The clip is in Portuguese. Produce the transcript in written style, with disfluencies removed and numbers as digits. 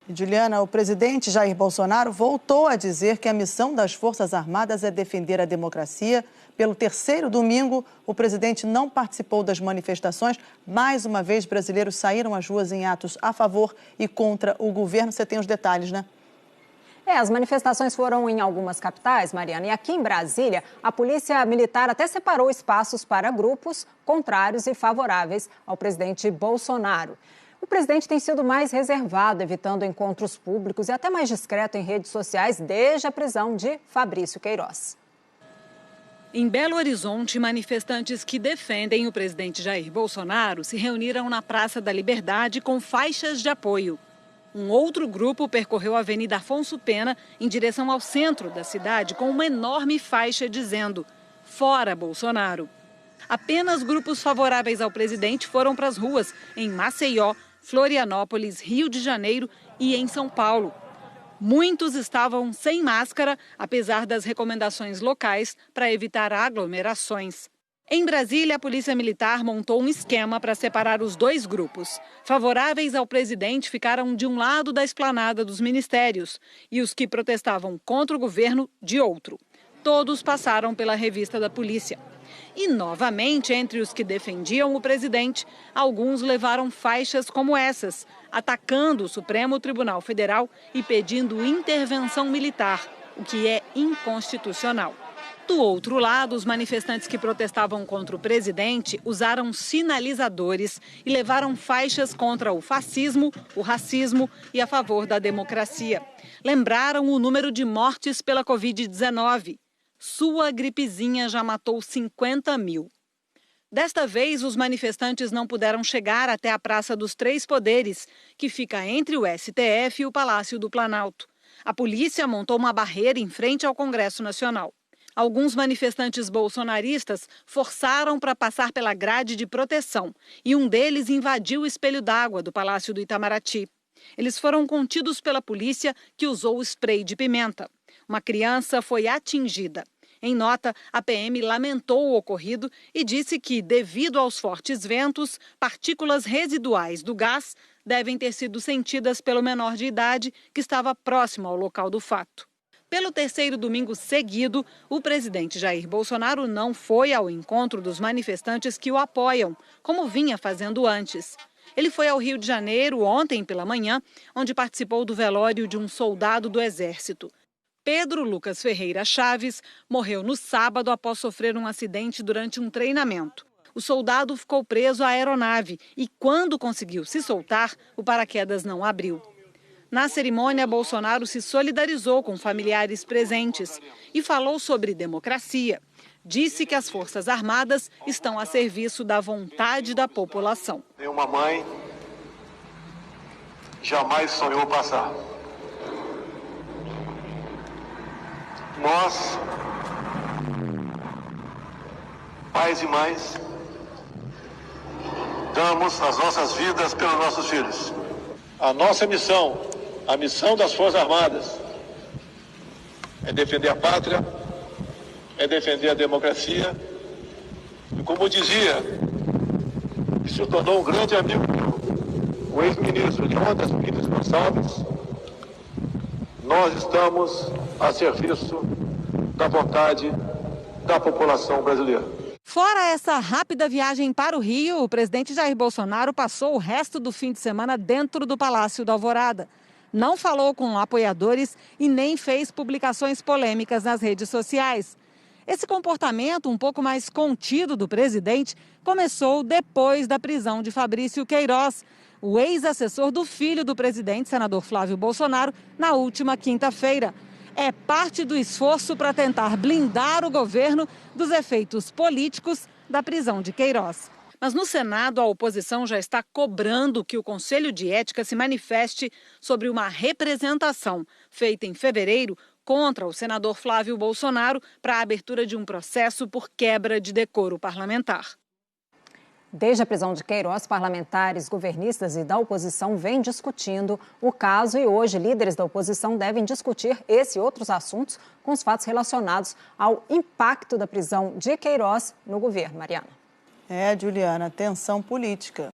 Juliana, o presidente Jair Bolsonaro voltou a dizer que a missão das Forças Armadas é defender a democracia. Pelo terceiro domingo, o presidente não participou das manifestações. Mais uma vez, brasileiros saíram às ruas em atos a favor e contra o governo. Você tem os detalhes, né? As manifestações foram em algumas capitais, Mariana, e aqui em Brasília, a polícia militar até separou espaços para grupos contrários e favoráveis ao presidente Bolsonaro. O presidente tem sido mais reservado, evitando encontros públicos e até mais discreto em redes sociais desde a prisão de Fabrício Queiroz. Em Belo Horizonte, manifestantes que defendem o presidente Jair Bolsonaro se reuniram na Praça da Liberdade com faixas de apoio. Um outro grupo percorreu a Avenida Afonso Pena em direção ao centro da cidade com uma enorme faixa dizendo "Fora Bolsonaro". Apenas grupos favoráveis ao presidente foram para as ruas em Maceió, Florianópolis, Rio de Janeiro e em São Paulo. Muitos estavam sem máscara, apesar das recomendações locais para evitar aglomerações. Em Brasília, a Polícia Militar montou um esquema para separar os dois grupos. Favoráveis ao presidente ficaram de um lado da esplanada dos ministérios e os que protestavam contra o governo de outro. Todos passaram pela revista da polícia. E, novamente, entre os que defendiam o presidente, alguns levaram faixas como essas, atacando o Supremo Tribunal Federal e pedindo intervenção militar, o que é inconstitucional. Do outro lado, os manifestantes que protestavam contra o presidente usaram sinalizadores e levaram faixas contra o fascismo, o racismo e a favor da democracia. Lembraram o número de mortes pela Covid-19. Sua gripezinha já matou 50 mil. Desta vez, os manifestantes não puderam chegar até a Praça dos Três Poderes, que fica entre o STF e o Palácio do Planalto. A polícia montou uma barreira em frente ao Congresso Nacional. Alguns manifestantes bolsonaristas forçaram para passar pela grade de proteção e um deles invadiu o espelho d'água do Palácio do Itamaraty. Eles foram contidos pela polícia, que usou spray de pimenta. Uma criança foi atingida. Em nota, a PM lamentou o ocorrido e disse que, devido aos fortes ventos, partículas residuais do gás devem ter sido sentidas pelo menor de idade que estava próximo ao local do fato. Pelo terceiro domingo seguido, o presidente Jair Bolsonaro não foi ao encontro dos manifestantes que o apoiam, como vinha fazendo antes. Ele foi ao Rio de Janeiro ontem pela manhã, onde participou do velório de um soldado do Exército. Pedro Lucas Ferreira Chaves morreu no sábado após sofrer um acidente durante um treinamento. O soldado ficou preso à aeronave e, quando conseguiu se soltar, o paraquedas não abriu. Na cerimônia, Bolsonaro se solidarizou com familiares presentes e falou sobre democracia. Disse que as Forças Armadas estão a serviço da vontade da população. Uma mãe jamais sonhou passar. Nós, pais e mães, damos as nossas vidas pelos nossos filhos. A nossa missão, a missão das Forças Armadas, é defender a pátria, é defender a democracia. E como dizia, que se tornou um grande amigo, o ex-ministro Jonas Pires Gonçalves, nós estamos a serviço da vontade da população brasileira. Fora essa rápida viagem para o Rio, o presidente Jair Bolsonaro passou o resto do fim de semana dentro do Palácio da Alvorada. Não falou com apoiadores e nem fez publicações polêmicas nas redes sociais. Esse comportamento um pouco mais contido do presidente começou depois da prisão de Fabrício Queiroz, o ex-assessor do filho do presidente, senador Flávio Bolsonaro, na última quinta-feira. É parte do esforço para tentar blindar o governo dos efeitos políticos da prisão de Queiroz. Mas no Senado, a oposição já está cobrando que o Conselho de Ética se manifeste sobre uma representação feita em fevereiro contra o senador Flávio Bolsonaro para a abertura de um processo por quebra de decoro parlamentar. Desde a prisão de Queiroz, parlamentares, governistas e da oposição vêm discutindo o caso e hoje líderes da oposição devem discutir esse e outros assuntos com os fatos relacionados ao impacto da prisão de Queiroz no governo. Mariana. Juliana, tensão política.